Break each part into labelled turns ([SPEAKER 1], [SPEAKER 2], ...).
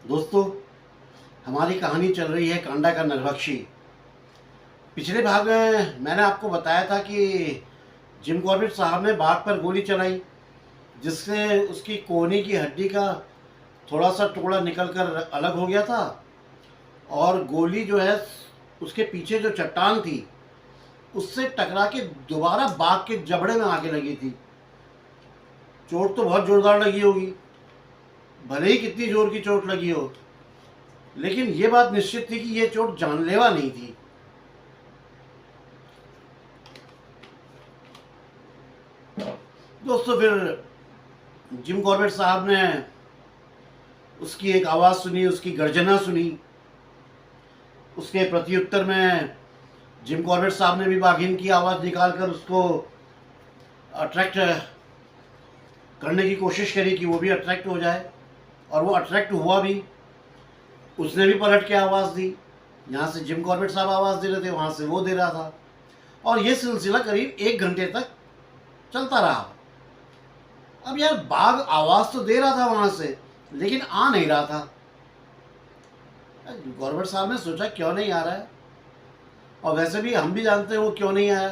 [SPEAKER 1] दोस्तों, हमारी कहानी चल रही है कांडा का नरभक्षी। पिछले भाग में मैंने आपको बताया था कि जिम कॉर्बेट साहब ने बाघ पर गोली चलाई, जिससे उसकी कोहनी की हड्डी का थोड़ा सा टुकड़ा निकलकर अलग हो गया था और गोली जो है उसके पीछे जो चट्टान थी उससे टकरा के दोबारा बाघ के जबड़े में आके लगी थी। चोट तो बहुत जोरदार लगी होगी, भले ही कितनी जोर की चोट लगी हो, लेकिन ये बात निश्चित थी कि ये चोट जानलेवा नहीं थी। दोस्तों, फिर जिम कॉर्बेट साहब ने उसकी एक आवाज़ सुनी, उसकी गर्जना सुनी। उसके प्रत्युत्तर में जिम कॉर्बेट साहब ने भी बाघिन की आवाज़ निकालकर उसको अट्रैक्ट करने की कोशिश करी कि वो भी अट्रैक्ट हो जाए, और वो अट्रैक्ट हुआ भी। उसने भी पलट के आवाज़ दी। यहाँ से जिम कॉर्बेट साहब आवाज़ दे रहे थे, वहाँ से वो दे रहा था, और ये सिलसिला करीब 1 घंटे तक चलता रहा। अब यार, बाघ आवाज़ तो दे रहा था वहाँ से, लेकिन आ नहीं रहा था। कॉर्बेट साहब ने सोचा क्यों नहीं आ रहा है, और वैसे भी हम भी जानते हैं वो क्यों नहीं आया,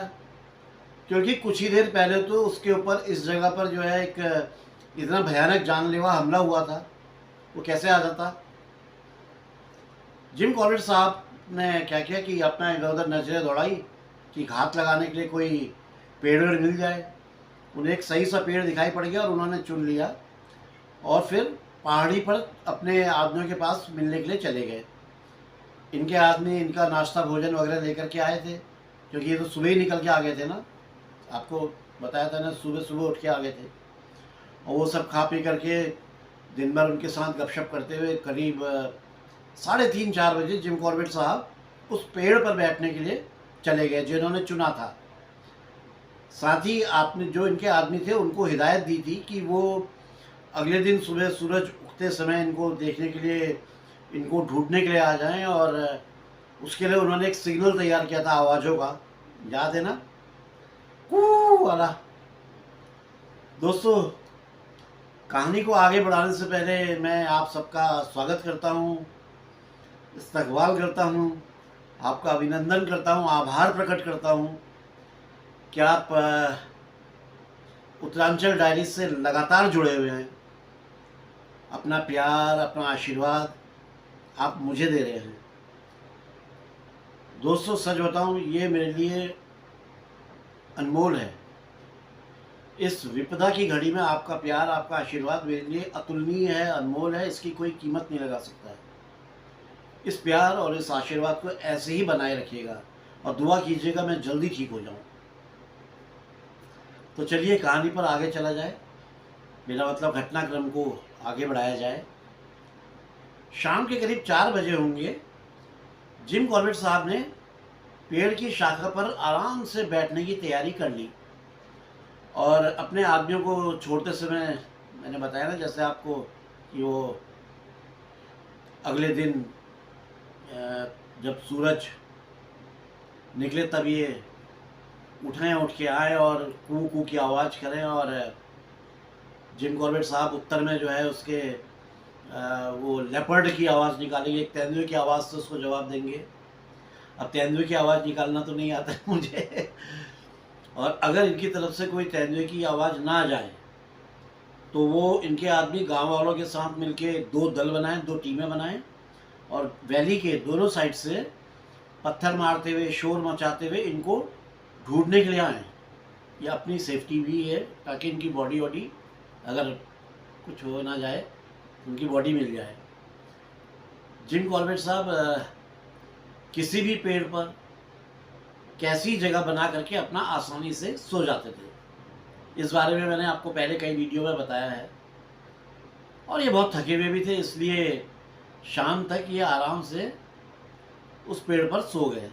[SPEAKER 1] क्योंकि कुछ ही देर पहले तो उसके ऊपर इस जगह पर जो है एक इतना भयानक जानलेवा हमला हुआ था। वो कैसे आ जाता। जिम कॉर्बेट साहब ने क्या किया कि अपना इधर उधर नजरें दौड़ाई कि घात लगाने के लिए कोई पेड़ वेड़ मिल जाए। उन्हें एक सही सा पेड़ दिखाई पड़ गया और उन्होंने चुन लिया, और फिर पहाड़ी पर अपने आदमियों के पास मिलने के लिए चले गए। इनके आदमी इनका नाश्ता भोजन वगैरह लेकर के आए थे, क्योंकि ये तो सुबह ही निकल के आ गए थे ना, आपको बताया था ना, सुबह सुबह उठ के आ गए थे। और वो सब खा पी करके दिन भर उनके साथ गपशप करते हुए करीब 3:30-4 बजे जिम कॉर्बेट साहब उस पेड़ पर बैठने के लिए चले गए जो इन्होंने चुना था। साथ ही आपने जो इनके आदमी थे उनको हिदायत दी थी कि वो अगले दिन सुबह सूरज उगते समय इनको देखने के लिए, इनको ढूंढने के लिए आ जाएं, और उसके लिए उन्होंने एक सिग्नल तैयार किया था आवाज़ों का, याद है ना, कू वाला। दोस्तों, कहानी को आगे बढ़ाने से पहले मैं आप सबका स्वागत करता हूँ, इस्तकबाल करता हूँ, आपका अभिनंदन करता हूँ, आभार प्रकट करता हूँ कि आप उत्तरांचल डायरी से लगातार जुड़े हुए हैं। अपना प्यार, अपना आशीर्वाद आप मुझे दे रहे हैं। दोस्तों, सच बताऊं, ये मेरे लिए अनमोल है। इस विपदा की घड़ी में आपका प्यार, आपका आशीर्वाद मेरे लिए अतुलनीय है, अनमोल है। इसकी कोई कीमत नहीं लगा सकता है। इस प्यार और इस आशीर्वाद को ऐसे ही बनाए रखिएगा, और दुआ कीजिएगा मैं जल्दी ठीक हो जाऊं। तो चलिए कहानी पर आगे चला जाए, मेरा मतलब घटनाक्रम को आगे बढ़ाया जाए। शाम के करीब 4 बजे होंगे। जिम कॉर्बेट साहब ने पेड़ की शाखा पर आराम से बैठने की तैयारी कर ली, और अपने आदमियों को छोड़ते समय मैंने बताया ना जैसे आपको कि वो अगले दिन जब सूरज निकले तब ये उठ के आए और कू कू की आवाज़ करें, और जिम कॉर्बेट साहब उत्तर में जो है उसके वो लेपर्ड की आवाज़ निकालेंगे, एक तेंदुए की आवाज़ से उसको जवाब देंगे। अब तेंदुए की आवाज़ निकालना तो नहीं आता है मुझे, और अगर इनकी तरफ से कोई तेंदुए की आवाज़ ना जाए तो वो इनके आदमी गांव वालों के साथ मिलके 2 दल बनाएं, 2 टीमें बनाएं, और वैली के दोनों साइड से पत्थर मारते हुए, शोर मचाते हुए इनको ढूंढने के लिए आएँ। ये अपनी सेफ्टी भी है, ताकि इनकी बॉडी वॉडी अगर कुछ हो ना जाए, उनकी बॉडी मिल जाए। जिम कॉर्बेट साहब किसी भी पेड़ पर कैसी जगह बना करके अपना आसानी से सो जाते थे। इस बारे में मैंने आपको पहले कई वीडियो में बताया है, और ये बहुत थके हुए भी थे, इसलिए शाम तक ये आराम से उस पेड़ पर सो गए।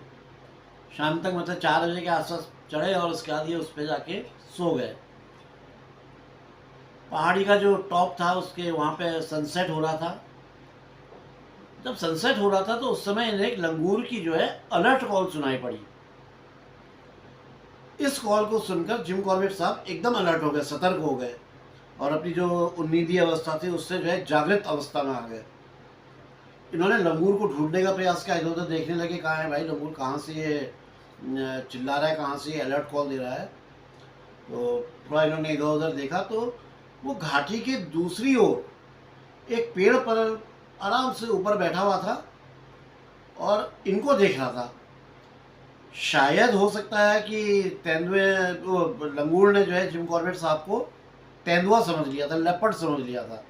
[SPEAKER 1] शाम तक मतलब 4 बजे के आसपास चढ़े, और उसके बाद ये उस पर जाके सो गए। पहाड़ी का जो टॉप था उसके वहाँ पे सनसेट हो रहा था। जब सनसेट हो रहा था तो उस समय इन्हें एक लंगूर की जो है अलर्ट कॉल सुनाई पड़ी। इस कॉल को सुनकर जिम कॉर्बेट साहब एकदम अलर्ट हो गए, सतर्क हो गए, और अपनी जो उम्मीदी अवस्था थी उससे जो है जागृत अवस्था में आ गए। इन्होंने लंगूर को ढूंढने का प्रयास किया, इधर उधर देखने लगे, कहाँ है भाई लंगूर, कहाँ से ये चिल्ला रहा है, कहाँ से ये अलर्ट कॉल दे रहा है। तो थोड़ा इन्होंने इधर उधर देखा तो वो घाटी के दूसरी ओर एक पेड़ पर आराम से ऊपर बैठा हुआ था और इनको देख रहा था। शायद हो सकता है कि तेंदुए वो लंगूर ने जो है जिम कॉर्बेट साहब को तेंदुआ समझ लिया था, लेपर्ड समझ लिया था,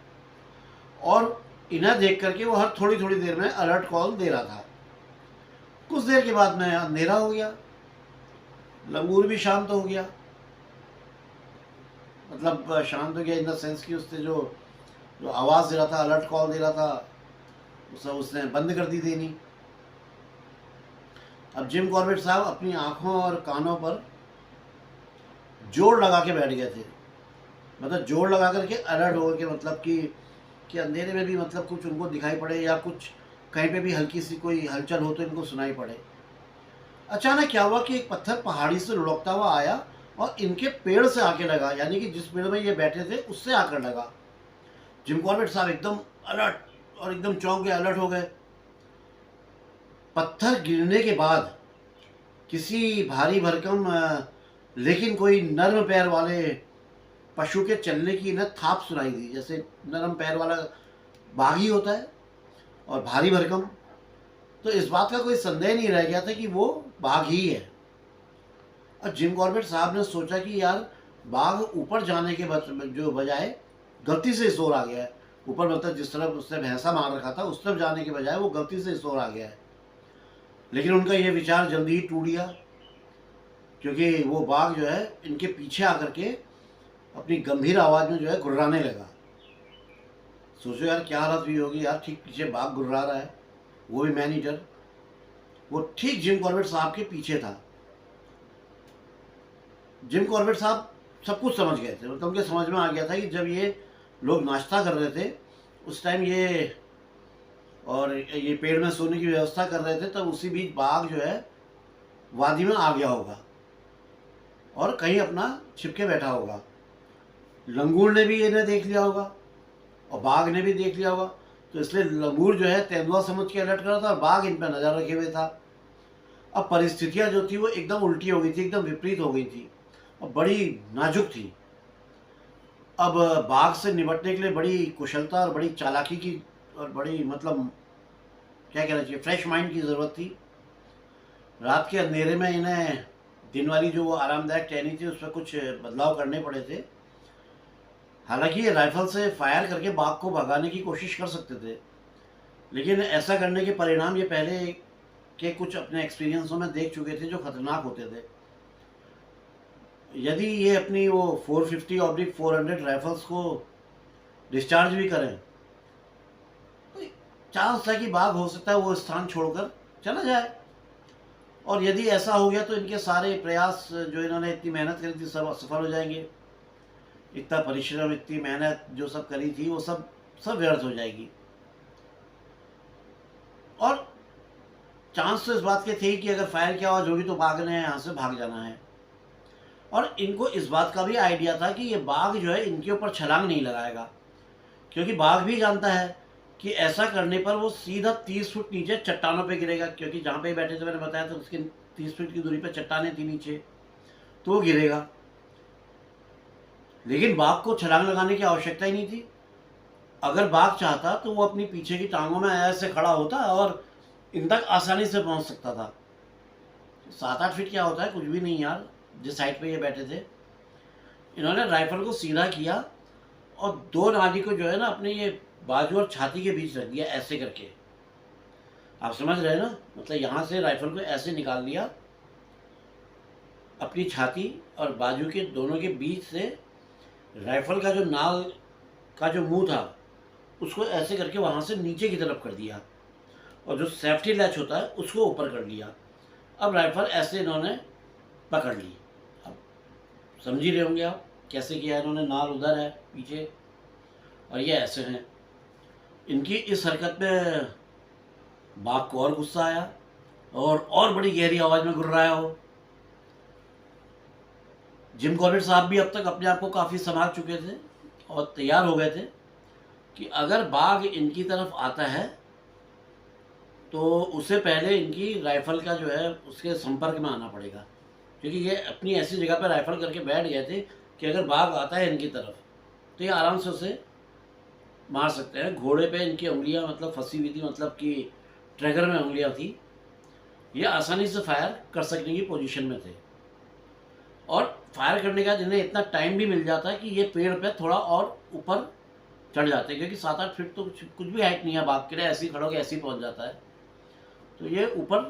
[SPEAKER 1] और इन्हें देख करके वो हर थोड़ी थोड़ी देर में अलर्ट कॉल दे रहा था। कुछ देर के बाद में अंधेरा हो गया, लंगूर भी शांत हो गया, मतलब शांत हो गया इन द सेंस कि उसने जो जो आवाज़ दे रहा था, अलर्ट कॉल दे रहा था, वो सब उसने बंद कर दी देनी। अब जिम कॉर्बेट साहब अपनी आंखों और कानों पर जोर लगा के बैठ गए थे, मतलब जोर लगा करके अलर्ट हो गए, मतलब कि अंधेरे में भी मतलब कुछ उनको दिखाई पड़े या कुछ कहीं पे भी हल्की सी कोई हलचल हो तो इनको सुनाई पड़े। अचानक क्या हुआ कि एक पत्थर पहाड़ी से लुढ़कता हुआ आया और इनके पेड़ से आके लगा, यानी कि जिस पेड़ में ये बैठे थे उससे आकर लगा। जिम कॉर्बेट साहब एकदम अलर्ट और एकदम चौंक गए, अलर्ट हो गए। पत्थर गिरने के बाद किसी भारी भरकम लेकिन कोई नर्म पैर वाले पशु के चलने की इन्हें थाप सुनाई दी, जैसे नरम पैर वाला बाघ ही होता है और भारी भरकम। तो इस बात का कोई संदेह नहीं रह गया था कि वो बाघ ही है। और जिम कॉर्बेट साहब ने सोचा कि यार बाघ ऊपर जाने के जो बजाय गलती से इस ओर आ गया है, ऊपर मतलब जिस तरफ उसने भैंसा मार रखा था उस तरफ जाने के बजाय वो गलती से इस ओर आ गया है। लेकिन उनका ये विचार जल्दी ही टूट गया, क्योंकि वो बाघ जो है इनके पीछे आकर के अपनी गंभीर आवाज़ में जो है गुर्राने लगा। सोचो यार क्या हालत हुई होगी यार, ठीक पीछे बाघ गुर्रा रहा है, वो भी मैन ईटर, वो ठीक जिम कॉर्बेट साहब के पीछे था। जिम कॉर्बेट साहब सब कुछ समझ गए थे, मतलब उनके समझ में आ गया था कि जब ये लोग नाश्ता कर रहे थे उस टाइम ये पेड़ में सोने की व्यवस्था कर रहे थे, तब उसी बीच बाघ जो है वादी में आ गया होगा और कहीं अपना छिपके बैठा होगा। लंगूर ने भी इन्हें देख लिया होगा और बाघ ने भी देख लिया होगा, तो इसलिए लंगूर जो है तेंदुआ समझ के अलर्ट कर रहा था और बाघ इन पर नजर रखे हुए था। अब परिस्थितियां जो थी वो एकदम उल्टी हो गई थी, एकदम विपरीत हो गई थी और बड़ी नाजुक थी। अब बाघ से निपटने के लिए बड़ी कुशलता और बड़ी चालाकी की और बड़ी मतलब क्या कहना चाहिए फ्रेश माइंड की ज़रूरत थी। रात के अंधेरे में इन्हें दिन वाली जो वो आरामदायक टहनी थी उस पर कुछ बदलाव करने पड़े थे। हालांकि ये राइफल से फायर करके बाघ को भगाने की कोशिश कर सकते थे, लेकिन ऐसा करने के परिणाम ये पहले के कुछ अपने एक्सपीरियंसों में देख चुके थे जो खतरनाक होते थे। यदि ये अपनी वो 450/400 राइफल्स को डिस्चार्ज भी करें तो चांस है कि बाघ हो सकता है वो स्थान छोड़कर चला जाए, और यदि ऐसा हो गया तो इनके सारे प्रयास जो इन्होंने इतनी मेहनत करी थी सब सफल हो जाएंगे। इतना परिश्रम, इतनी मेहनत जो सब करी थी वो सब व्यर्थ हो जाएगी। और चांस तो इस बात के थे कि अगर फायर की आवाज़ होगी तो बाघ ने यहाँ से भाग जाना है, और इनको इस बात का भी आइडिया था कि ये बाघ जो है इनके ऊपर छलांग नहीं लगाएगा, क्योंकि बाघ भी जानता है कि ऐसा करने पर वो सीधा 30 फुट नीचे चट्टानों पे गिरेगा, क्योंकि जहाँ पे बैठे थे मैंने बताया था उसके 30 फुट की दूरी पर चट्टानें थी नीचे, तो वो गिरेगा। लेकिन बाघ को छलांग लगाने की आवश्यकता ही नहीं थी। अगर बाघ चाहता तो वो अपनी पीछे की टांगों में ऐसे खड़ा होता और इन तक आसानी से पहुंच सकता था। 7-8 फीट क्या होता है, कुछ भी नहीं यार, जिस साइड पे ये बैठे थे। इन्होंने राइफल को सीधा किया और दो नाली को जो है ना अपने ये बाजू और छाती के बीच रख दिया ऐसे करके। आप समझ रहे हैं ना, मतलब यहाँ से राइफल को ऐसे निकाल लिया, अपनी छाती और बाजू के दोनों के बीच से राइफल का जो नाल का जो मुंह था उसको ऐसे करके वहाँ से नीचे की तरफ कर दिया और जो सेफ्टी लैच होता है उसको ऊपर कर लिया। अब राइफल ऐसे इन्होंने पकड़ ली। अब समझ ही रहे होंगे आप कैसे किया इन्होंने, नाल उधर है पीछे और ये ऐसे हैं। इनकी इस हरकत में बाघ को और गुस्सा आया और बड़ी गहरी आवाज़ में गुर्राया हो। जिम कॉर्बेट साहब भी अब तक अपने आप को काफ़ी संभाल चुके थे और तैयार हो गए थे कि अगर बाघ इनकी तरफ आता है तो उससे पहले इनकी राइफ़ल का जो है उसके संपर्क में आना पड़ेगा, क्योंकि ये अपनी ऐसी जगह पर राइफ़ल करके बैठ गए थे कि अगर बाघ आता है इनकी तरफ तो ये आराम से उसे मार सकते हैं। घोड़े पे इनकी उंगलियां मतलब फंसी हुई थी, मतलब कि ट्रैगर में उंगलियां थी, ये आसानी से फायर कर सकने की पोजीशन में थे। और फायर करने के बाद इन्हें इतना टाइम भी मिल जाता है कि ये पेड़ पे थोड़ा और ऊपर चढ़ जाते हैं, क्योंकि 7-8 फीट तो कुछ भी हाइट नहीं है बाघ के लिए, ऐसे ही खड़ोगे ऐसे ही पहुंच जाता है। तो ये ऊपर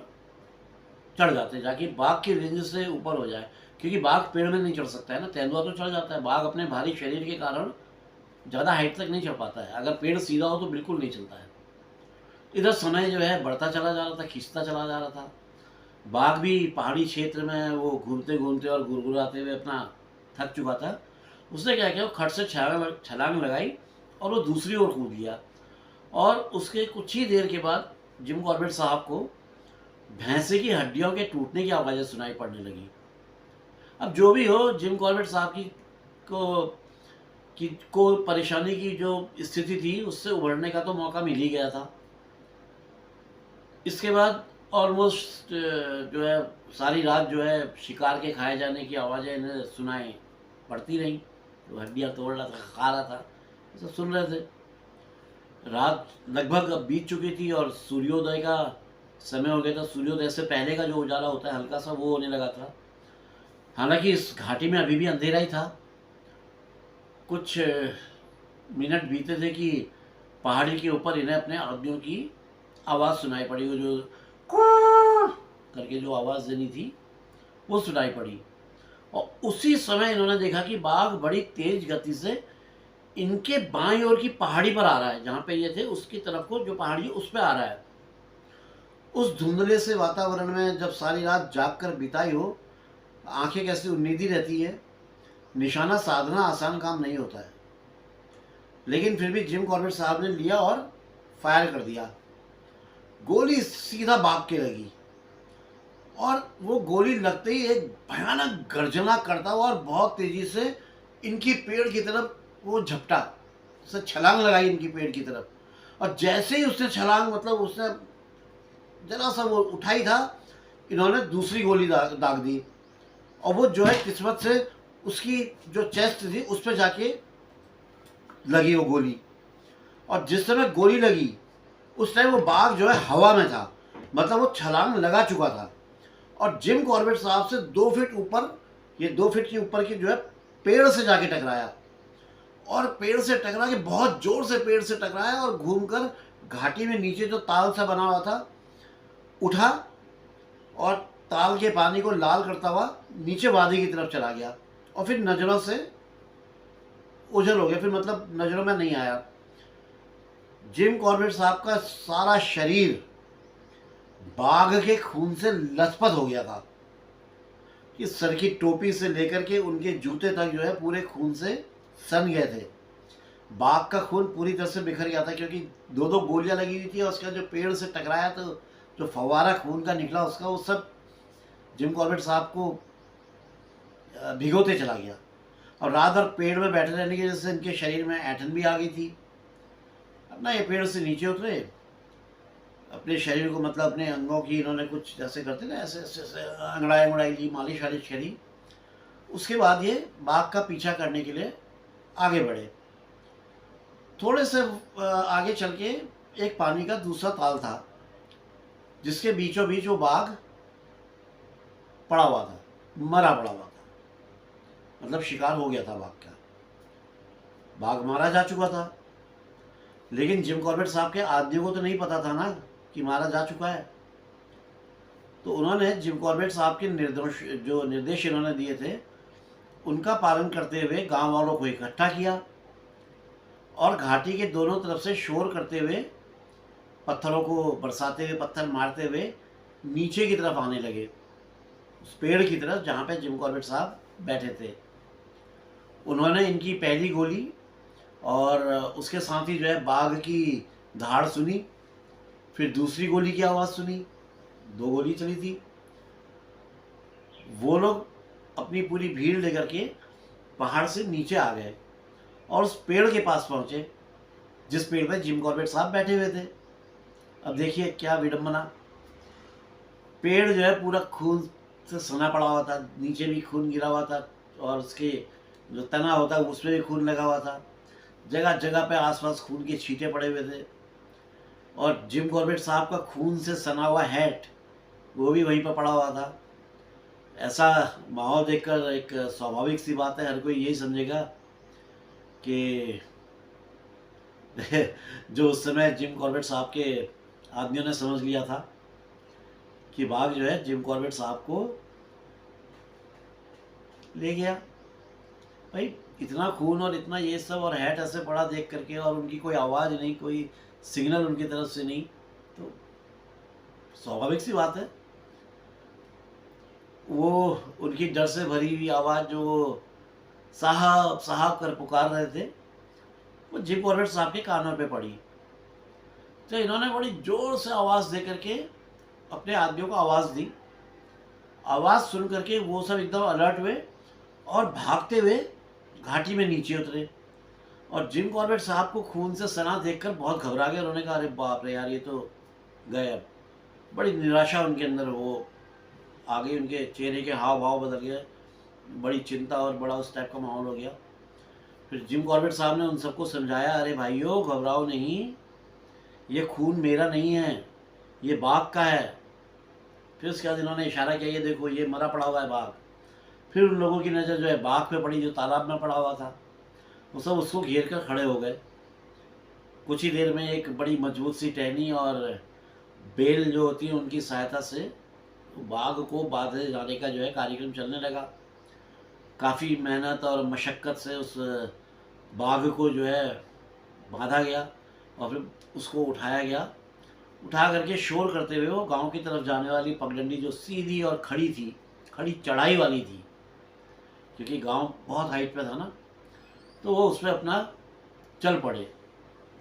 [SPEAKER 1] चढ़ जाते हैं जाके बाघ की रेंज से ऊपर हो जाए, क्योंकि बाघ पेड़ में नहीं चढ़ सकता है ना, तेंदुआ तो चढ़ जाता है, बाघ अपने भारी शरीर के कारण ज़्यादा हाइट तक नहीं चढ़ पाता है। अगर पेड़ सीधा हो तो बिल्कुल नहीं चलता है। इधर समय जो है बढ़ता चला जा रहा था, खिंचता चला जा रहा था। बाघ भी पहाड़ी क्षेत्र में वो घूमते घूमते और गुरगुराते हुए अपना थक चुका था। उसने क्या किया, खट से छलांग लगाई और वो दूसरी ओर कूद गया। और उसके कुछ ही देर के बाद जिम कॉर्बेट साहब को भैंसे की हड्डियों के टूटने की आवाज़ें सुनाई पड़ने लगी। अब जो भी हो, जिम कॉर्बेट साहब को परेशानी की जो स्थिति थी उससे उभरने का तो मौका मिल ही गया था। इसके बाद ऑलमोस्ट जो है सारी रात जो है शिकार के खाए जाने की आवाज़ें इन्हें सुनाई पड़ती रहीं। तो हड्डियाँ तोड़ रहा था, खा रहा था, सब सुन रहे थे। रात लगभग अब बीत चुकी थी और सूर्योदय का समय हो गया था। सूर्योदय से पहले का जो उजाला होता है हल्का सा, वो होने लगा था। हालांकि इस घाटी में अभी भी अंधेरा ही था। कुछ मिनट बीते थे कि पहाड़ी के ऊपर इन्हें अपने आदमियों की आवाज़ सुनाई पड़ी। वो जो करके जो आवाज़ देनी थी वो सुनाई पड़ी। और उसी समय इन्होंने देखा कि बाघ बड़ी तेज गति से इनके बाईं ओर की पहाड़ी पर आ रहा है, जहाँ पे ये थे उसकी तरफ को, जो पहाड़ी उस पर आ रहा है। उस धुंधले से वातावरण में जब सारी रात जाग कर बिताई हो, आंखें कैसी उम्मीदी रहती है। निशाना साधना आसान काम नहीं होता है, लेकिन फिर भी जिम कॉर्बेट साहब ने लिया और फायर कर दिया। गोली सीधा बाघ के लगी और वो गोली लगते ही एक भयानक गर्जना करता हुआ और बहुत तेजी से इनकी पेड़ की तरफ वो झपटा, उसने छलांग लगाई इनकी पेड़ की तरफ। और जैसे ही उसने छलांग, मतलब उसने जरा सा वो उठाई था, इन्होंने दूसरी गोली दाग दी। और वो जो है किस्मत से उसकी जो चेस्ट थी उस पर जाके लगी वो गोली। और जिस समय गोली लगी उस टाइम वो बाघ जो है हवा में था, मतलब वो छलांग लगा चुका था। और जिम कॉर्बेट साहब से 2 फीट ऊपर, ये 2 फीट के ऊपर की जो है पेड़ से जाके टकराया। और पेड़ से टकरा के बहुत जोर से पेड़ से टकराया और घूमकर घाटी में नीचे जो ताल सा बना हुआ था उठा और ताल के पानी को लाल करता हुआ नीचे वादी की तरफ चला गया। और फिर नज़रों से ओझल हो गया, फिर मतलब नज़रों में नहीं आया। जिम कॉर्बेट साहब का सारा शरीर बाघ के खून से लथपथ हो गया था कि सर की टोपी से लेकर के उनके जूते तक जो है पूरे खून से सन गए थे। बाघ का खून पूरी तरह से बिखर गया था, क्योंकि 2-2 गोलियां लगी हुई थी और उसका जो पेड़ से टकराया तो जो फवारा खून का निकला उसका, वो सब जिम कॉर्बेट साहब को भिगोते चला गया। और रात भर पेड़ में बैठे रहने की वजह से इनके शरीर में ऐंठन भी आ गई थी। अब ना ये पेड़ से नीचे उतरे, अपने शरीर को मतलब अपने अंगों की इन्होंने कुछ जैसे करते ना ऐसे ऐसे ऐसे अंगड़ाई ली, मालिश वालिश करी। उसके बाद ये बाघ का पीछा करने के लिए आगे बढ़े। थोड़े से आगे चल के एक पानी का दूसरा ताल था जिसके बीचों बीच वो बाघ पड़ा हुआ था, मरा पड़ा हुआ था, मतलब शिकार हो गया था बाघ का। बाघ मारा जा चुका था, लेकिन जिम कॉर्बेट साहब के आदमियों को तो नहीं पता था ना कि मारा जा चुका है। तो उन्होंने जिम कॉर्बेट साहब के निर्देश इन्होंने दिए थे उनका पालन करते हुए गांव वालों को इकट्ठा किया और घाटी के दोनों तरफ से शोर करते हुए, पत्थरों को बरसाते हुए, पत्थर मारते हुए नीचे की तरफ आने लगे, उस पेड़ की तरफ जहाँ पे जिम कॉर्बेट साहब बैठे थे। उन्होंने इनकी पहली गोली और उसके साथ ही जो है बाघ की धाड़ सुनी, फिर दूसरी गोली की आवाज़ सुनी। 2 गोली चली थी। वो लोग अपनी पूरी भीड़ लेकर के पहाड़ से नीचे आ गए और उस पेड़ के पास पहुंचे जिस पेड़ पे जिम कॉर्बेट साहब बैठे हुए थे। अब देखिए क्या विडंबना, पेड़ जो है पूरा खून से सना पड़ा हुआ था, नीचे भी खून गिरा हुआ था और उसके जो तना होता है उसमें भी खून लगा हुआ था, जगह जगह पे आसपास खून के छींटे पड़े हुए थे। और जिम कॉर्बेट साहब का खून से सना हुआ हैट वो भी वहीं पर पड़ा हुआ था। ऐसा माहौल देखकर एक स्वाभाविक सी बात है, हर कोई यही समझेगा कि जो उस समय जिम कॉर्बेट साहब के आदमियों ने समझ लिया था कि बाघ जो है जिम कॉर्बेट साहब को ले गया। भाई इतना खून और इतना ये सब और हैट ऐसे पड़ा देख करके, और उनकी कोई आवाज़ नहीं, कोई सिग्नल उनकी तरफ से नहीं, तो स्वाभाविक सी बात है वो उनकी डर से भरी हुई आवाज़ जो साहब साहब कर पुकार रहे थे वो जिम कॉर्बेट साहब के कानों पे पड़ी। तो इन्होंने बड़ी जोर से आवाज़ दे करके अपने आदमियों को आवाज़ दी। आवाज़ सुन करके वो सब एकदम अलर्ट हुए और भागते हुए घाटी में नीचे उतरे। और जिम कॉर्बेट साहब को खून से सना देखकर बहुत घबरा गए। उन्होंने कहा अरे बाप रे यार, ये तो गए। अब बड़ी निराशा उनके अंदर वो आ गई, उनके चेहरे के हाव भाव बदल गए, बड़ी चिंता और बड़ा उस टाइप का माहौल हो गया। फिर जिम कॉर्बेट साहब ने उन सबको समझाया, अरे भाइयों घबराओ नहीं, ये खून मेरा नहीं है, ये बाघ का है। फिर उसके बाद इन्होंने इशारा किया, ये देखो ये मरा पड़ा हुआ है बाघ। फिर उन लोगों की नज़र जो है बाघ पे पड़ी जो तालाब में पड़ा हुआ था। वो सब उसको घेर कर खड़े हो गए। कुछ ही देर में एक बड़ी मजबूत सी टहनी और बेल जो होती है उनकी सहायता से बाघ को बांधे जाने का जो है कार्यक्रम चलने लगा। काफ़ी मेहनत और मशक्क़त से उस बाघ को जो है बांधा गया और फिर उसको उठाया गया। उठा करके शोर करते हुए वो गांव की तरफ जाने वाली पगडंडी जो सीधी और खड़ी थी, खड़ी चढ़ाई वाली थी, क्योंकि गांव बहुत हाइट पे था ना, तो वो उसमें अपना चल पड़े।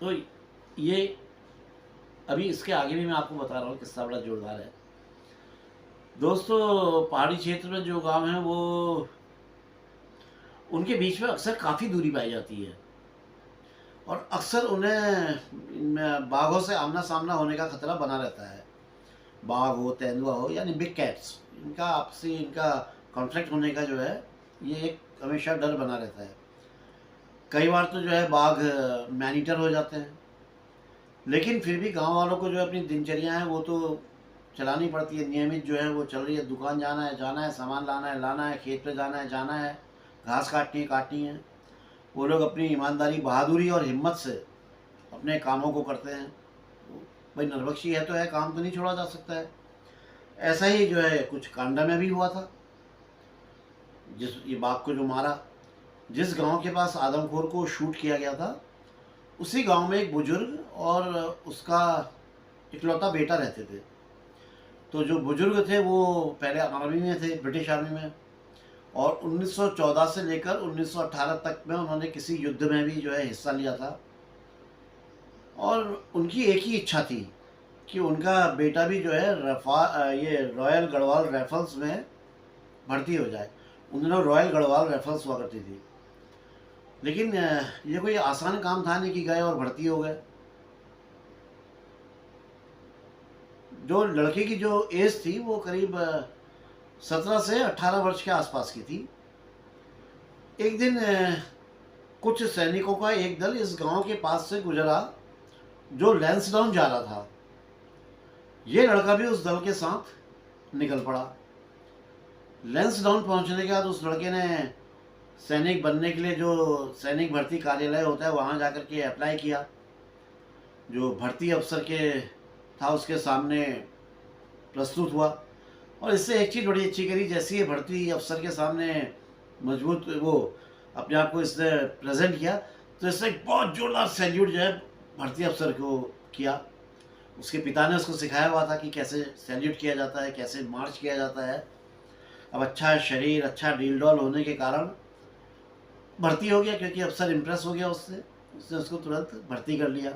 [SPEAKER 1] तो ये अभी इसके आगे भी मैं आपको बता रहा हूँ, किस्सा बड़ा जोरदार है दोस्तों। पहाड़ी क्षेत्र में जो गांव हैं वो उनके बीच में अक्सर काफ़ी दूरी पाई जाती है और अक्सर उन्हें बाघों से आमना सामना होने का खतरा बना रहता है। बाघ हो, तेंदुआ हो, यानी बिग कैट्स, इनका आपसी इनका कॉन्फ्लिक्ट होने का जो है ये एक हमेशा डर बना रहता है। कई बार तो जो है बाघ मैनीटर हो जाते हैं, लेकिन फिर भी गांव वालों को जो अपनी दिनचर्या है वो तो चलानी पड़ती है, नियमित जो है वो चल रही है। दुकान जाना है, सामान लाना है, खेत पे जाना है, घास काटनी है। वो लोग अपनी ईमानदारी, बहादुरी और हिम्मत से अपने कामों को करते हैं। भाई नरबक्षी है तो है, काम तो नहीं छोड़ा जा सकता है। ऐसा ही जो है कुछ कांडा में भी हुआ था। जिस ये बाघ को जो मारा, जिस गांव के पास आदमखोर को शूट किया गया था, उसी गांव में एक बुजुर्ग और उसका इकलौता बेटा रहते थे। तो जो बुजुर्ग थे वो पहले आर्मी में थे, ब्रिटिश आर्मी में, और 1914 से लेकर 1918 तक में उन्होंने किसी युद्ध में भी जो है हिस्सा लिया था। और उनकी एक ही इच्छा थी कि उनका बेटा भी जो है ये रॉयल गढ़वाल राइफल्स में भर्ती हो जाए। उन्होंने रॉयल गढ़वाल राइफल्स हुआ करती थी, लेकिन ये कोई आसान काम था नहीं कि गए और भर्ती हो गए। जो लड़के की जो एज थी वो करीब 17 से 18 वर्ष के आसपास की थी। एक दिन कुछ सैनिकों का एक दल इस गांव के पास से गुजरा जो लैंसडाउन जा रहा था। ये लड़का भी उस दल के साथ निकल पड़ा। लैंसडाउन पहुंचने के बाद उस लड़के ने सैनिक बनने के लिए जो सैनिक भर्ती कार्यालय होता है वहां जाकर के अप्लाई किया। जो भर्ती अफसर के था उसके सामने प्रस्तुत हुआ, और इससे एक चीज़ बड़ी अच्छी करी, जैसे ये भर्ती अफसर के सामने मजबूत वो अपने आप को इसने प्रेजेंट किया, तो इससे एक बहुत जोरदार सैल्यूट जो है भर्ती अफसर को किया। उसके पिता ने उसको सिखाया हुआ था कि कैसे सैल्यूट किया जाता है, कैसे मार्च किया जाता है। अब अच्छा शरीर, अच्छा डील डॉल होने के कारण भर्ती हो गया, क्योंकि अफसर इम्प्रेस हो गया उससे, उसने उसको तुरंत भर्ती कर लिया।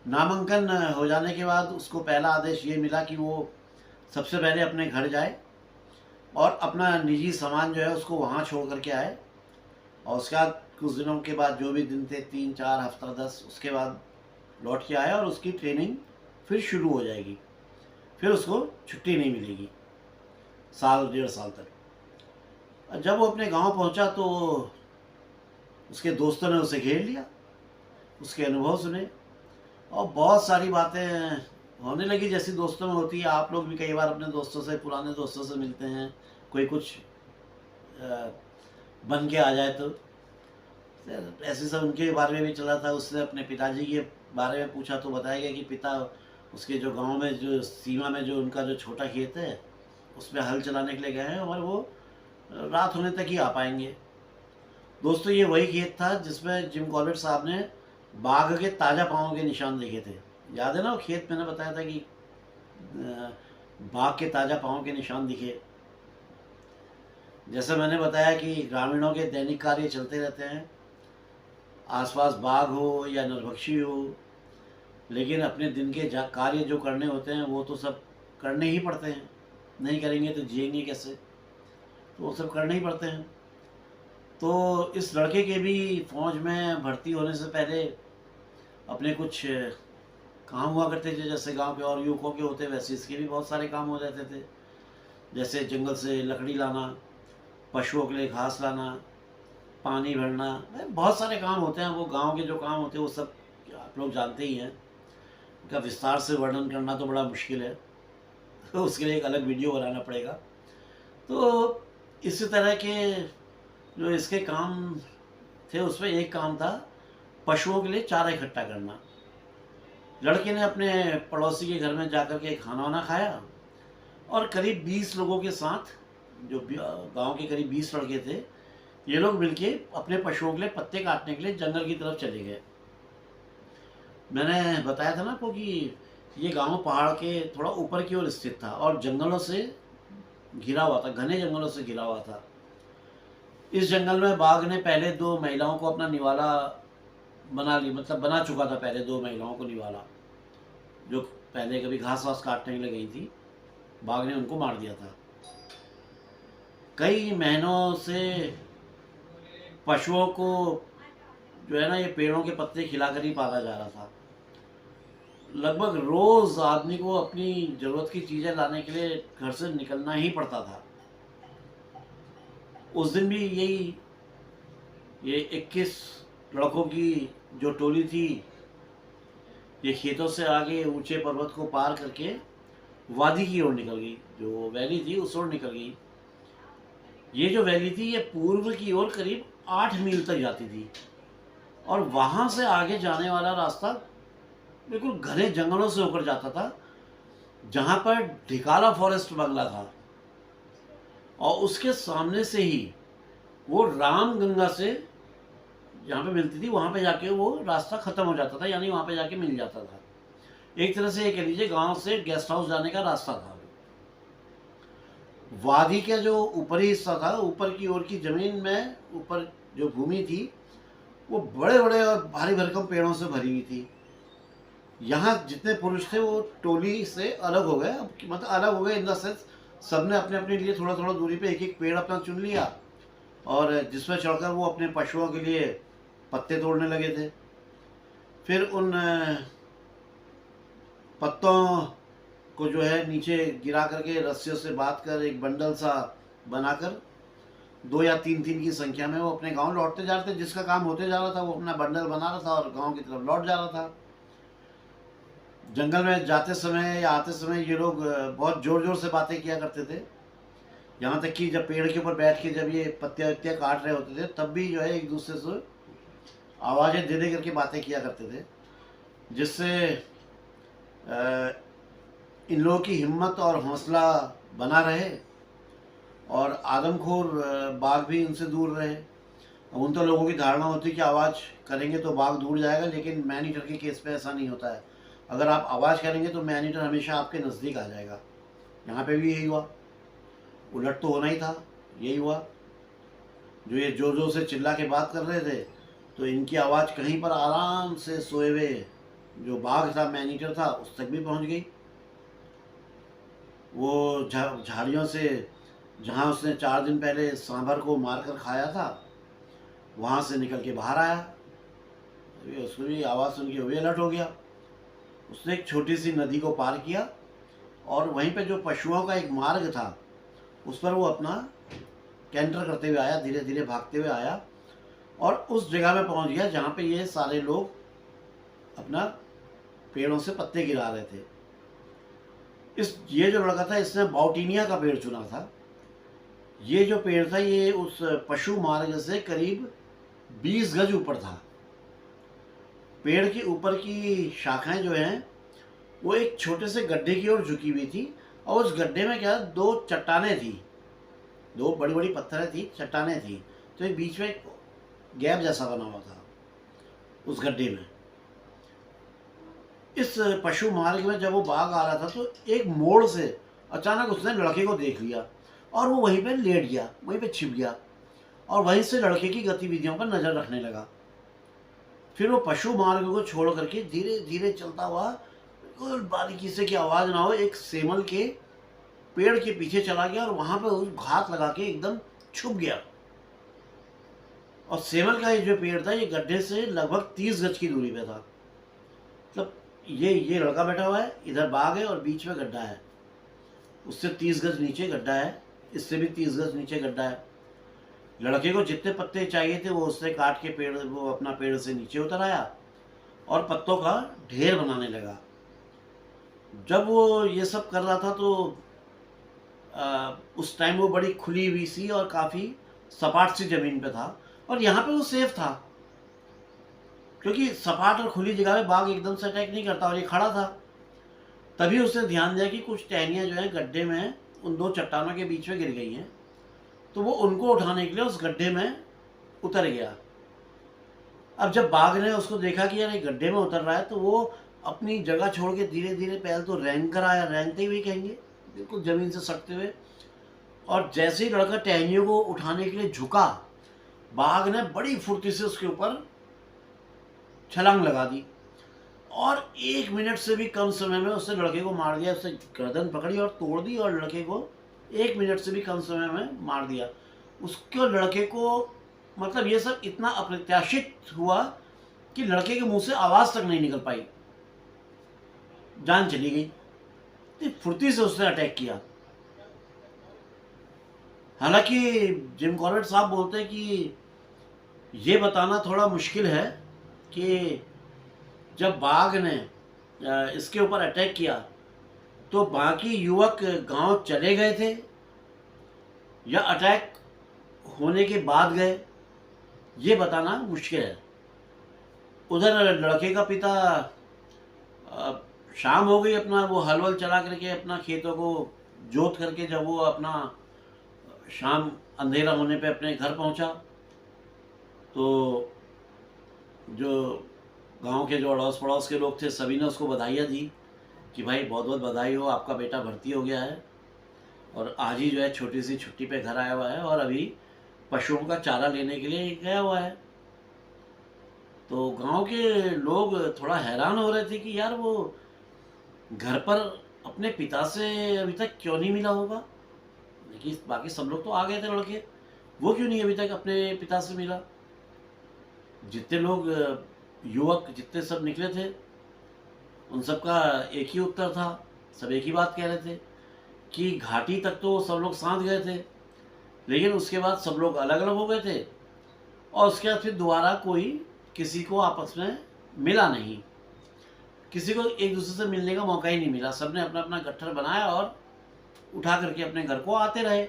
[SPEAKER 1] नामांकन हो जाने के बाद उसको पहला आदेश ये मिला कि वो सबसे पहले अपने घर जाए और अपना निजी सामान जो है उसको वहाँ छोड़ करके आए, और उसके बाद कुछ दिनों के बाद, जो भी दिन थे 3, 4 हफ्ता 10, उसके बाद लौट के आया और उसकी ट्रेनिंग फिर शुरू हो जाएगी, फिर उसको छुट्टी नहीं मिलेगी साल 1.5 साल तक। और जब वो अपने गांव पहुंचा तो उसके दोस्तों ने उसे घेर लिया, उसके अनुभव सुने और बहुत सारी बातें होने लगी जैसी दोस्तों में होती है। आप लोग भी कई बार अपने दोस्तों से, पुराने दोस्तों से मिलते हैं, कोई कुछ बन के आ जाए तो ऐसे सब उनके बारे में भी चला था। उसने अपने पिताजी के बारे में पूछा तो बताया गया कि पिता उसके जो गांव में, जो सीमा में जो उनका जो छोटा खेत है उसमें हल चलाने के लिए गए हैं और वो रात होने तक ही आ पाएंगे। दोस्तों, ये वही खेत था जिसमें जिम कॉर्बेट साहब ने बाघ के ताज़ा पाँव के निशान देखे थे। याद है ना वो खेत, मैंने बताया था कि बाघ के ताज़ा पाँव के निशान दिखे। जैसे मैंने बताया कि ग्रामीणों के दैनिक कार्य चलते रहते हैं, आसपास बाघ हो या नरभक्षी हो, लेकिन अपने दिन के कार्य जो करने होते हैं वो तो सब करने ही पड़ते हैं। नहीं करेंगे तो जिएंगे कैसे, तो वो सब करने ही पड़ते हैं। तो इस लड़के के भी फौज में भर्ती होने से पहले अपने कुछ काम हुआ करते थे, जैसे गांव के और युवकों के होते वैसे इसके भी बहुत सारे काम हो जाते थे। जैसे जंगल से लकड़ी लाना, पशुओं के लिए घास लाना, पानी भरना, बहुत सारे काम होते हैं। वो गांव के जो काम होते हैं वो सब आप लोग जानते ही हैं, उनका विस्तार से वर्णन करना तो बड़ा मुश्किल है, तो उसके लिए एक अलग वीडियो बनाना पड़ेगा। तो इसी तरह के जो इसके काम थे उसमें एक काम था पशुओं के लिए चारा इकट्ठा करना। लड़के ने अपने पड़ोसी के घर में जाकर के खाना वाना खाया और करीब 20 लोगों के साथ, जो गांव के करीब 20 लड़के थे, ये लोग मिलके अपने पशुओं के लिए पत्ते काटने के लिए जंगल की तरफ चले गए। मैंने बताया था ना आपको कि ये गांव पहाड़ के थोड़ा ऊपर की ओर स्थित था और जंगलों से घिरा हुआ था, घने जंगलों से घिरा हुआ था। इस जंगल में बाघ ने पहले 2 महिलाओं को अपना निवाला बना ली, मतलब बना चुका था पहले 2 महिलाओं को निवाला, जो पहले कभी घास वास काटने के लिए गई थी। बाघ ने उनको मार दिया था। कई महीनों से पशुओं को जो है ना ये पेड़ों के पत्ते खिलाकर ही पाला जा रहा था। लगभग रोज आदमी को अपनी जरूरत की चीजें लाने के लिए घर से निकलना ही पड़ता था। उस दिन भी ये 21 लड़कों की जो टोली थी, ये खेतों से आगे ऊंचे पर्वत को पार करके वादी की ओर निकल गई। जो वैली थी उस ओर निकल गई। ये जो वैली थी ये पूर्व की ओर करीब 8 मील तक जाती थी और वहां से आगे जाने वाला रास्ता बिल्कुल घने जंगलों से होकर जाता था, जहां पर ढिकाला फॉरेस्ट बंगला था और उसके सामने से ही वो राम गंगा से जहाँ पे मिलती थी वहाँ पे जाके वो रास्ता ख़त्म हो जाता था, यानी वहाँ पे जाके मिल जाता था। एक तरह से ये कह लीजिए गांव से गेस्ट हाउस जाने का रास्ता था। वादी का जो ऊपरी हिस्सा था, ऊपर की ओर की ज़मीन में ऊपर जो भूमि थी वो बड़े बड़े और भारी भरकम पेड़ों से भरी हुई थी। यहाँ जितने पुरुष थे वो टोली से अलग हो गए, मतलब अलग हो गए इन द सेंस सबने अपने अपने लिए थोड़ा थोड़ा दूरी पे एक एक पेड़ अपना चुन लिया और जिसमें चढ़कर वो अपने पशुओं के लिए पत्ते तोड़ने लगे थे। फिर उन पत्तों को जो है नीचे गिरा करके रस्सियों से बांध कर एक बंडल सा बनाकर 2 या 3 की संख्या में वो अपने गांव लौटते जा रहे थे। जिसका काम होते जा रहा था वो अपना बंडल बना रहा था और गांव की तरफ लौट जा रहा था। जंगल में जाते समय या आते समय ये लोग बहुत ज़ोर ज़ोर से बातें किया करते थे। यहाँ तक कि जब पेड़ के ऊपर बैठ के जब ये पत्तियाँ वत्तियाँ काट रहे होते थे तब भी जो है एक दूसरे से आवाज़ें दे दे करके बातें किया करते थे, जिससे इन लोगों की हिम्मत और हौसला बना रहे और आदमखोर बाघ भी उनसे दूर रहे। उन तो लोगों की धारणा होती है कि आवाज़ करेंगे तो बाघ दूर जाएगा, लेकिन मैन ईटर के केस पे ऐसा नहीं होता है। अगर आप आवाज़ करेंगे तो मैन ईटर हमेशा आपके नज़दीक आ जाएगा। यहाँ पे भी यही हुआ, उलट तो होना ही था, यही हुआ। जो ये जोर जोर से चिल्ला के बात कर रहे थे तो इनकी आवाज़ कहीं पर आराम से सोए हुए जो बाघ था, मैन ईटर था, उस तक भी पहुँच गई। वो झाड़ियों से जहाँ उसने 4 दिन पहले सांभर को मारकर खाया था वहाँ से निकल के बाहर आया। उसको भी आवाज़ सुन के वो भी अलर्ट हो गया। उसने एक छोटी सी नदी को पार किया और वहीं पे जो पशुओं का एक मार्ग था उस पर वो अपना कैंटर करते हुए आया, धीरे धीरे भागते हुए आया और उस जगह में पहुंच गया जहाँ पे ये सारे लोग अपना पेड़ों से पत्ते गिरा रहे थे। ये जो लड़का था इसने बाउटीनिया का पेड़ चुना था। ये जो पेड़ था ये उस पशु मार्ग से करीब 20 गज ऊपर था। पेड़ के ऊपर की शाखाएं जो हैं वो एक छोटे से गड्ढे की ओर झुकी हुई थी और उस गड्ढे में क्या 2 चट्टानें थी, 2 बड़ी बड़ी पत्थरें थी, चट्टानें थी। तो एक बीच में एक गैप जैसा बना हुआ था उस गड्ढे में। इस पशु मार्ग में जब वो बाघ आ रहा था तो एक मोड़ से अचानक उसने लड़के को देख लिया और वो वहीं पे लेट गया, वहीं पे छिप गया और वहीं से लड़के की गतिविधियों पर नज़र रखने लगा। फिर वो पशु मार्ग को छोड़ करके धीरे धीरे चलता हुआ, बिल्कुल बारीकी से कि आवाज़ ना हो, एक सेमल के पेड़ के पीछे चला गया और वहाँ पे उस घात लगा के एकदम छुप गया। और सेमल का ये जो पेड़ था ये गड्ढे से लगभग 30 गज की दूरी पे था। मतलब ये लड़का बैठा हुआ है, इधर बाघ है और बीच में गड्ढा है, उससे 30 गज नीचे गड्ढा है, इससे भी 30 गज नीचे गड्ढा है। लड़के को जितने पत्ते चाहिए थे वो उससे काट के पेड़, वो अपना पेड़ से नीचे उतर आया और पत्तों का ढेर बनाने लगा। जब वो ये सब कर रहा था तो उस टाइम वो बड़ी खुली हुई सी और काफ़ी सपाट सी ज़मीन पे था और यहाँ पे वो सेफ था क्योंकि सपाट और खुली जगह में बाघ एकदम से अटैक नहीं करता और ये खड़ा था। तभी उसने ध्यान दिया कि कुछ टहनियाँ जो हैं गड्ढे में उन 2 चट्टानों के बीच में गिर गई हैं, तो वो उनको उठाने के लिए उस गड्ढे में उतर गया। अब जब बाघ ने उसको देखा कि यार ये गड्ढे में उतर रहा है तो वो अपनी जगह छोड़ के धीरे धीरे पहले तो रेंग कर आया, रेंगते हुए कहेंगे, बिल्कुल ज़मीन से सटते हुए। और जैसे ही लड़का टहनियों को उठाने के लिए झुका, बाघ ने बड़ी फुर्ती से उसके ऊपर छलांग लगा दी और 1 मिनट से भी कम समय में उसने लड़के को मार दिया। उसने गर्दन पकड़ी और तोड़ दी और लड़के को 1 मिनट से भी कम समय में मार दिया। उसके लड़के को मतलब ये सब इतना अप्रत्याशित हुआ कि लड़के के मुंह से आवाज़ तक नहीं निकल पाई, जान चली गई। इतनी फुर्ती से उसने अटैक किया। हालांकि जिम कॉर्बेट साहब बोलते हैं कि ये बताना थोड़ा मुश्किल है कि जब बाघ ने इसके ऊपर अटैक किया तो बाकी युवक गांव चले गए थे या अटैक होने के बाद गए, ये बताना मुश्किल है। उधर लड़के का पिता शाम हो गई, अपना वो हल वल चला करके अपना खेतों को जोत करके जब वो अपना शाम अंधेरा होने पे अपने घर पहुंचा तो जो गांव के जो अड़ोस पड़ोस के लोग थे सभी ने उसको बधाइयाँ दी कि भाई बहुत बहुत बधाई हो, आपका बेटा भर्ती हो गया है और आज ही जो है छोटी सी छुट्टी पे घर आया हुआ है और अभी पशुओं का चारा लेने के लिए गया हुआ है। तो गांव के लोग थोड़ा हैरान हो रहे थे कि यार वो घर पर अपने पिता से अभी तक क्यों नहीं मिला होगा। लेकिन बाकी सब लोग तो आ गए थे लड़के, वो क्यों नहीं अभी तक अपने पिता से मिला। जितने लोग युवक जितने सब निकले थे उन सब का एक ही उत्तर था, सब एक ही बात कह रहे थे कि घाटी तक तो सब लोग साथ गए थे लेकिन उसके बाद सब लोग अलग अलग हो गए थे और उसके बाद फिर दोबारा कोई किसी को आपस में मिला नहीं, किसी को एक दूसरे से मिलने का मौका ही नहीं मिला। सबने अपना अपना गट्ठर बनाया और उठा करके अपने घर को आते रहे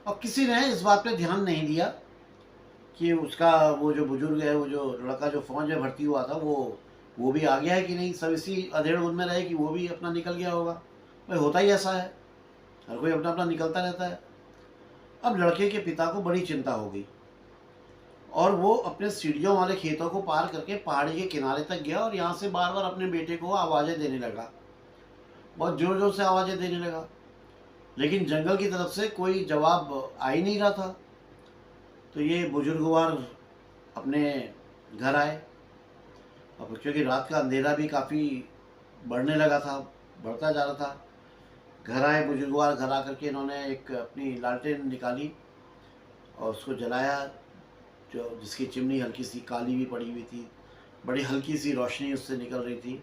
[SPEAKER 1] और किसी ने इस बात पे ध्यान नहीं दिया कि उसका वो जो बुजुर्ग है, वो जो लड़का जो फौज में भर्ती हुआ था वो भी आ गया है कि नहीं। सब इसी अधेड़ बुन में रहे कि वो भी अपना निकल गया होगा। भाई होता ही ऐसा है, हर कोई अपना अपना निकलता रहता है। अब लड़के के पिता को बड़ी चिंता हो गई और वो अपने सीढ़ियों वाले खेतों को पार करके पहाड़ी के किनारे तक गया और यहाँ से बार बार अपने बेटे को आवाज़ें देने लगा, बहुत ज़ोर ज़ोर से आवाज़ें देने लगा। लेकिन जंगल की तरफ से कोई जवाब आ ही नहीं रहा था। तो ये बुजुर्गवार अपने घर आए। अब क्योंकि रात का अंधेरा भी काफ़ी बढ़ने लगा था, बढ़ता जा रहा था। घर आए बुजुर्गवार, घर आकर के इन्होंने एक अपनी लालटेन निकाली और उसको जलाया, जो जिसकी चिमनी हल्की सी काली भी पड़ी हुई थी, बड़ी हल्की सी रोशनी उससे निकल रही थी।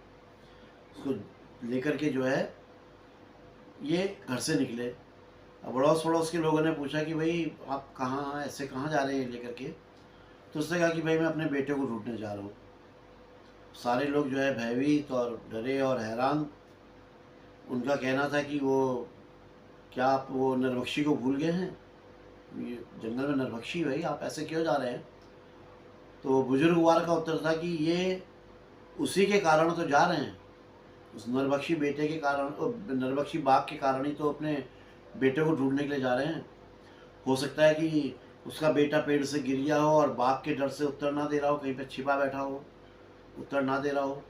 [SPEAKER 1] उसको लेकर के जो है ये घर से निकले। अब अड़ोस पड़ोस के लोगों ने पूछा कि भाई आप कहाँ ऐसे कहाँ जा रहे हैं लेकर के, तो उसने कहा कि भाई मैं अपने बेटे को ढूंढने जा रहा हूँ। सारे लोग जो है भयभीत और डरे और हैरान। उनका कहना था कि वो क्या आप वो नरभक्षी को भूल गए हैं, ये जंगल में नरभक्षी भाई, आप ऐसे क्यों जा रहे हैं। तो बुजुर्गवार का उत्तर था कि ये उसी के कारण तो जा रहे हैं, उस नरभक्षी बेटे के कारण, नरभक्षी बाघ के कारण ही तो अपने बेटे को ढूंढने के लिए जा रहे हैं। हो सकता है कि उसका बेटा पेड़ से गिर गया हो और बाघ के डर से उत्तर ना दे रहा हो, कहीं पे छिपा बैठा हो, उत्तर ना दे रहा हो,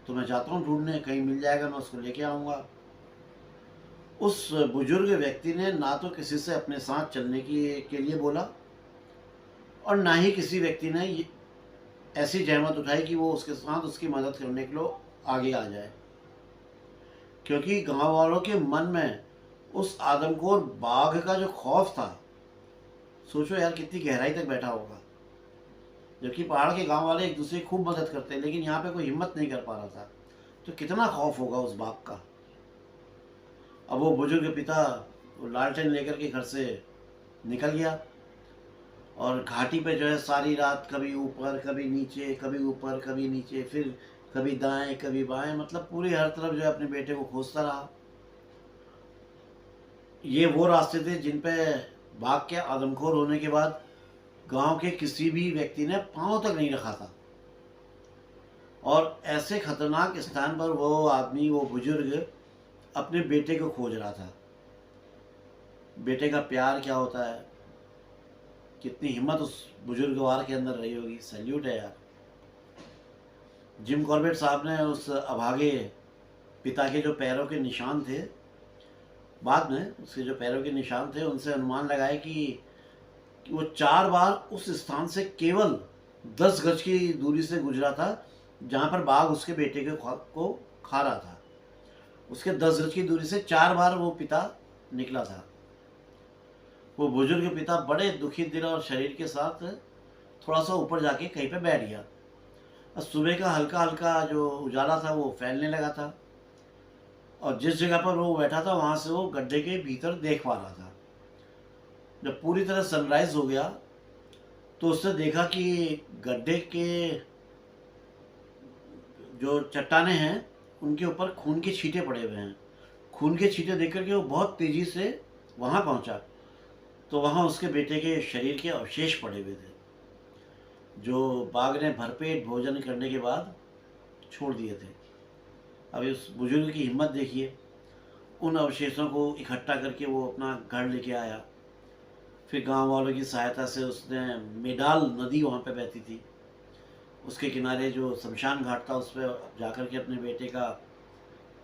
[SPEAKER 1] तो मैं जाता हूँ ढूंढने, कहीं मिल जाएगा मैं उसको लेके आऊँगा। उस बुजुर्ग व्यक्ति ने ना तो किसी से अपने साथ चलने के लिए बोला और ना ही किसी व्यक्ति ने ऐसी जहमत उठाई कि वो उसके साथ उसकी मदद करने के लिए आगे आ जाए, क्योंकि गांव वालों के मन में उस आदमखोर बाघ का जो खौफ था, सोचो यार कितनी गहराई तक बैठा होगा। जबकि पहाड़ के गांव वाले एक दूसरे की खूब मदद करते हैं, लेकिन यहाँ पे कोई हिम्मत नहीं कर पा रहा था, तो कितना खौफ होगा उस बाघ का। अब वो बुजुर्ग पिता वो लालटेन लेकर के घर से निकल गया और घाटी पे जो है सारी रात कभी ऊपर कभी नीचे, कभी ऊपर कभी नीचे, फिर कभी दाएं कभी बाएं, मतलब पूरी हर तरफ जो है अपने बेटे को खोजता रहा। ये वो रास्ते थे जिन पे बाघ के आदमखोर होने के बाद गांव के किसी भी व्यक्ति ने पांव तक नहीं रखा था। और ऐसे खतरनाक स्थान पर वो आदमी, वो बुजुर्ग अपने बेटे को खोज रहा था। बेटे का प्यार क्या होता है, कितनी हिम्मत उस बुजुर्गवार के अंदर रही होगी, सैल्यूट है यार। जिम कॉर्बेट साहब ने उस अभागे पिता के जो पैरों के निशान थे, बाद में उसके जो पैरों के निशान थे, उनसे अनुमान लगाए कि वो 4 बार उस स्थान से केवल 10 गज की दूरी से गुजरा था जहाँ पर बाघ उसके बेटे को खा रहा था। उसके 10 गज की दूरी से 4 बार वो पिता निकला था। वो बुजुर्ग पिता बड़े दुखी दिल और शरीर के साथ थोड़ा सा ऊपर जाके कहीं पे बैठ गया। और सुबह का हल्का हल्का जो उजाला था वो फैलने लगा था, और जिस जगह पर वो बैठा था वहाँ से वो गड्ढे के भीतर देख पा रहा था। जब पूरी तरह सनराइज हो गया तो उसने देखा कि गड्ढे के जो चट्टाने हैं उनके ऊपर खून के छींटे पड़े हुए हैं। खून के छींटे देख करके वो बहुत तेज़ी से वहाँ पहुँचा, तो वहाँ उसके बेटे के शरीर के अवशेष पड़े हुए थे, जो बाघ ने भरपेट भोजन करने के बाद छोड़ दिए थे। अभी उस बुजुर्ग की हिम्मत देखिए, उन अवशेषों को इकट्ठा करके वो अपना घर लेके आया। फिर गांव वालों की सहायता से उसने मेडाल नदी वहाँ पे बहती थी, उसके किनारे जो शमशान घाट था उस पर जाकर के अपने बेटे का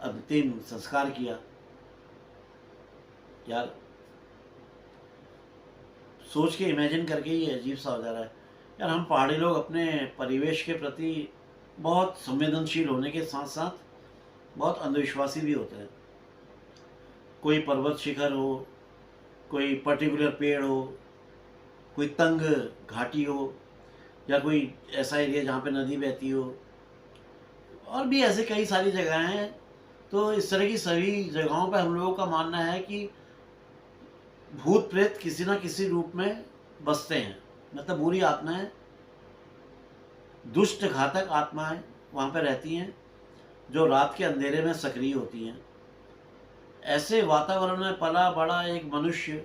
[SPEAKER 1] अंतिम संस्कार किया। यार सोच के इमेजिन करके ही अजीब सा हो जा रहा है। यार हम पहाड़ी लोग अपने परिवेश के प्रति बहुत संवेदनशील होने के साथ साथ बहुत अंधविश्वासी भी होते हैं। कोई पर्वत शिखर हो, कोई पर्टिकुलर पेड़ हो, कोई तंग घाटी हो, या कोई ऐसा एरिया जहाँ पे नदी बहती हो, और भी ऐसे कई सारी जगह हैं। तो इस तरह की सभी जगहों पर हम लोगों का मानना है कि भूत प्रेत किसी ना किसी रूप में बसते हैं, मतलब बुरी आत्माएं, दुष्ट घातक आत्माएं वहाँ पर रहती हैं जो रात के अंधेरे में सक्रिय होती हैं। ऐसे वातावरण में पला बड़ा एक मनुष्य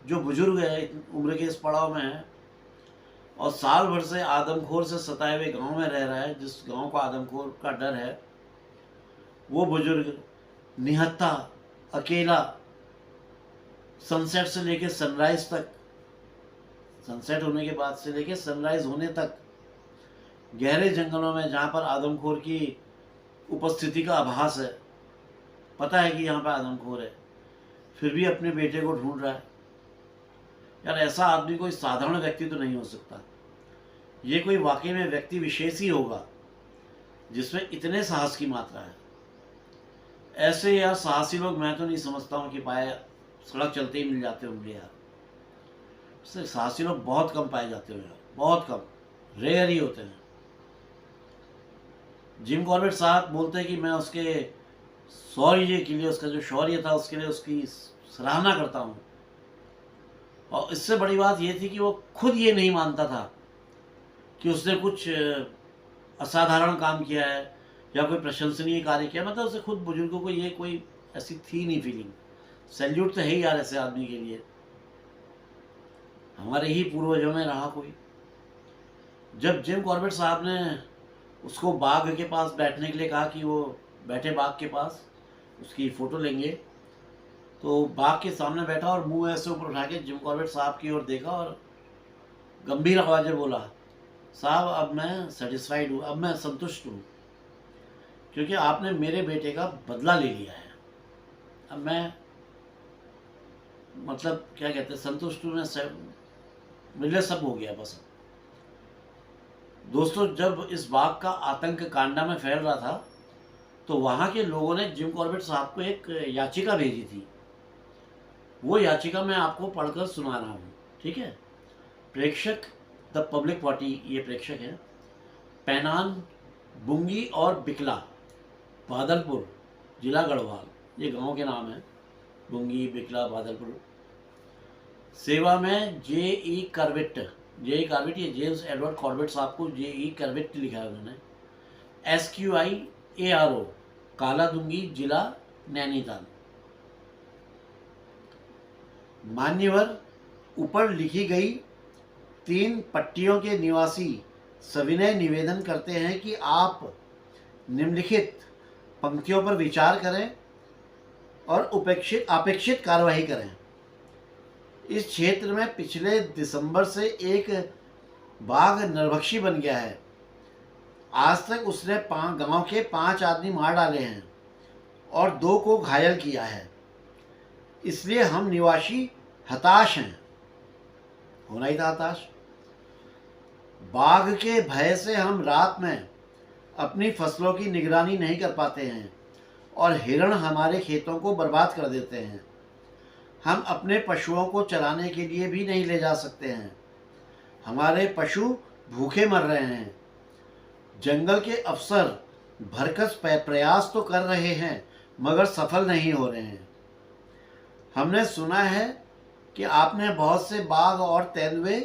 [SPEAKER 1] जो बुजुर्ग है, उम्र के इस पड़ाव में है, और साल भर से आदमखोर से सताए हुए गांव में रह रहा है, जिस गांव को आदमखोर का डर है, वो बुजुर्ग निहत्था अकेला सनसेट से लेकर सनराइज तक, सनसेट होने के बाद से लेकर सनराइज होने तक गहरे जंगलों में, जहाँ पर आदमखोर की उपस्थिति का आभास है, पता है कि यहाँ पर आदमखोर है, फिर भी अपने बेटे को ढूंढ रहा है। यार ऐसा आदमी कोई साधारण व्यक्ति तो नहीं हो सकता, ये कोई वाकई में व्यक्ति विशेष ही होगा जिसमें इतने साहस की मात्रा है। ऐसे यार साहसी लोग मैं तो नहीं समझता हूँ कि पाए सड़क चलते ही मिल जाते होंगे यार। इससे साहसी लोग बहुत कम पाए जाते हो यार, बहुत कम, रेयर ही होते हैं। जिम कॉर्बेट साहब बोलते हैं कि मैं उसके शौर्य के लिए, उसका जो शौर्य था उसके लिए उसकी सराहना करता हूँ। और इससे बड़ी बात ये थी कि वो खुद ये नहीं मानता था कि उसने कुछ असाधारण काम किया है या कोई प्रशंसनीय कार्य किया। मतलब उसे खुद बुजुर्गों को ये कोई ऐसी थी नहीं फीलिंग। सैल्यूट तो है ही यार ऐसे आदमी के लिए, हमारे ही पूर्वजों में रहा कोई। जब जिम कॉर्बेट साहब ने उसको बाघ के पास बैठने के लिए कहा कि वो बैठे बाघ के पास, उसकी फ़ोटो लेंगे, तो बाघ के सामने बैठा और मुंह ऐसे ऊपर उठा के जिम कॉर्बेट साहब की ओर देखा और गंभीर आवाज़ में बोला, साहब अब मैं सेटिस्फाइड हूँ, अब मैं संतुष्ट हूँ, क्योंकि आपने मेरे बेटे का बदला ले लिया है। अब मैं मतलब क्या कहते हैं, संतुष्ट हूँ, मैं सब मेरे सब हो गया बस। दोस्तों, जब इस बाघ का आतंक कांडा में फैल रहा था तो वहाँ के लोगों ने जिम कॉर्बेट साहब को एक याचिका भेजी थी। वो याचिका मैं आपको पढ़कर सुना रहा हूँ, ठीक है। प्रेक्षक द पब्लिक पार्टी, ये प्रेक्षक है, पैनान, बुंगी और बिकला, बादलपुर, जिला गढ़वाल, ये गांव के नाम है, बुंगी, बिकला, बादलपुर। सेवा में जे.ई. Corbett, JE. कॉर्बेट, ये जेम्स एडवर्ड कॉर्बेट साहब को जे.ई. कॉर्बेट लिखा है उन्होंने। SQIARO, कालादुंगी, जिला नैनीताल। मान्यवर, ऊपर लिखी गई 3 पट्टियों के निवासी सविनय निवेदन करते हैं कि आप निम्नलिखित पंक्तियों पर विचार करें और अपेक्षित कार्रवाई करें। इस क्षेत्र में पिछले दिसंबर से एक बाघ नरभक्षी बन गया है। आज तक उसने गांव के 5 आदमी मार डाले हैं और 2 को घायल किया है। इसलिए हम निवासी हताश हैं। होना ही था हताश। बाघ के भय से हम रात में अपनी फसलों की निगरानी नहीं कर पाते हैं और हिरण हमारे खेतों को बर्बाद कर देते हैं। हम अपने पशुओं को चराने के लिए भी नहीं ले जा सकते हैं। हमारे पशु भूखे मर रहे हैं। जंगल के अफसर भरकस प्रयास तो कर रहे हैं मगर सफल नहीं हो रहे हैं। हमने सुना है कि आपने बहुत से बाघ और तेंदुए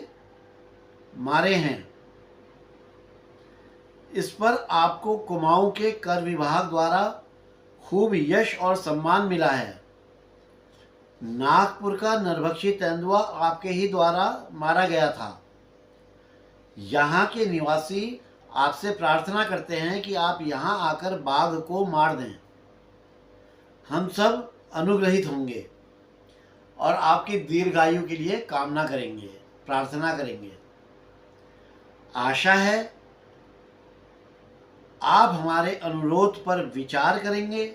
[SPEAKER 1] मारे हैं। इस पर आपको कुमाऊं के कर विभाग द्वारा खूब यश और सम्मान मिला है। नागपुर का नरभक्षी तेंदुआ आपके ही द्वारा मारा गया था। यहाँ के निवासी आपसे प्रार्थना करते हैं कि आप यहाँ आकर बाघ को मार दें। हम सब अनुग्रहित होंगे और आपकी दीर्घायु के लिए कामना करेंगे, प्रार्थना करेंगे। आशा है आप हमारे अनुरोध पर विचार करेंगे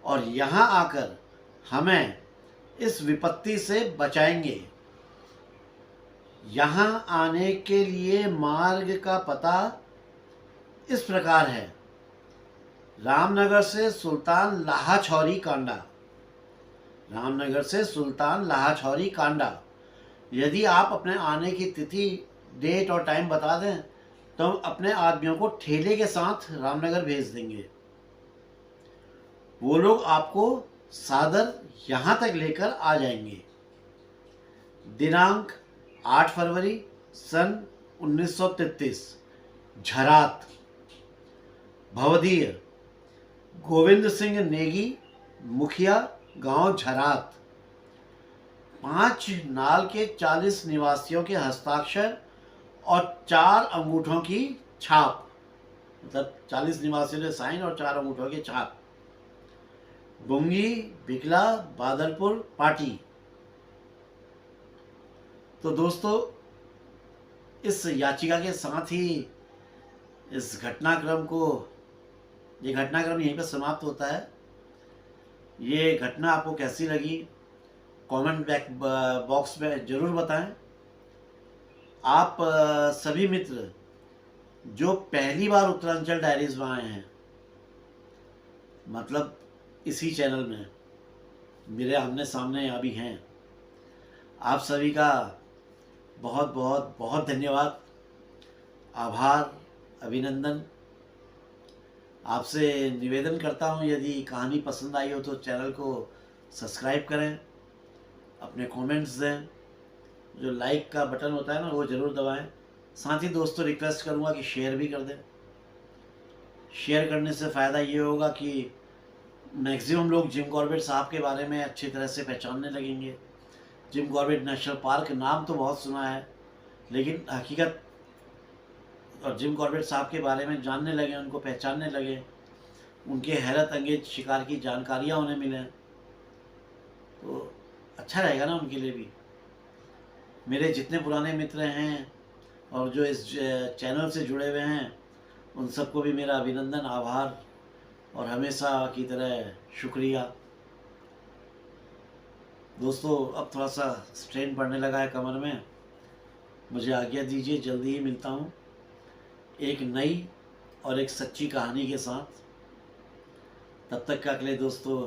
[SPEAKER 1] और यहाँ आकर हमें इस विपत्ति से बचाएंगे। यहाँ आने के लिए मार्ग का पता इस प्रकार है। रामनगर से सुल्तान लाहाछौरी कांडा, रामनगर से सुल्तान लाहाछौरी कांडा। यदि आप अपने आने की तिथि, डेट और टाइम बता दें तो हम अपने आदमियों को ठेले के साथ रामनगर भेज देंगे। वो लोग आपको सादर यहाँ तक लेकर आ जाएंगे। दिनांक 8 फरवरी सन 1933, झरात। भवदीय गोविंद सिंह नेगी, मुखिया, गांव झरात। 5 नाल के 40 निवासियों के हस्ताक्षर और 4 अंगूठों की छाप, मतलब 40 निवासियों ने साइन और 4 अंगूठों की छाप। बुंगी, बिकला, बादलपुर, पाटी। तो दोस्तों, इस याचिका के साथ ही इस घटनाक्रम को, ये घटनाक्रम यहीं पर समाप्त होता है। ये घटना आपको कैसी लगी कमेंट बॉक्स में ज़रूर बताएं। आप सभी मित्र जो पहली बार उत्तरांचल डायरीज में आए हैं, मतलब इसी चैनल में मेरे आमने सामने अभी हैं, आप सभी का बहुत बहुत बहुत धन्यवाद, आभार, अभिनंदन। आपसे निवेदन करता हूँ, यदि कहानी पसंद आई हो तो चैनल को सब्सक्राइब करें, अपने कमेंट्स दें, जो लाइक का बटन होता है ना वो ज़रूर दबाएं। साथ ही दोस्तों रिक्वेस्ट करूँगा कि शेयर भी कर दें। शेयर करने से फ़ायदा ये होगा कि मैक्सिमम लोग जिम कॉर्बेट साहब के बारे में अच्छी तरह से पहचानने लगेंगे। जिम कॉर्बेट नेशनल पार्क नाम तो बहुत सुना है, लेकिन हकीकत और जिम कॉर्बेट साहब के बारे में जानने लगे, उनको पहचानने लगे, उनके हैरत अंगेज शिकार की जानकारियाँ उन्हें मिलें तो अच्छा रहेगा ना उनके लिए भी। मेरे जितने पुराने मित्र हैं और जो इस चैनल से जुड़े हुए हैं, उन सबको भी मेरा अभिनंदन, आभार और हमेशा की तरह शुक्रिया। दोस्तों अब थोड़ा सा स्ट्रेन पड़ने लगा है कमर में, मुझे आज्ञा दीजिए, जल्दी ही मिलता हूँ एक नई और एक सच्ची कहानी के साथ। तब तक का के लिए दोस्तों,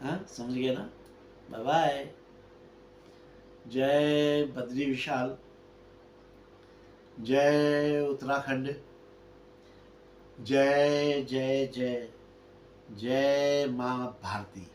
[SPEAKER 1] हाँ समझ गए ना, बाय बाय। जय बद्री विशाल, जय उत्तराखंड, जय जय जय, जय माँ भारती।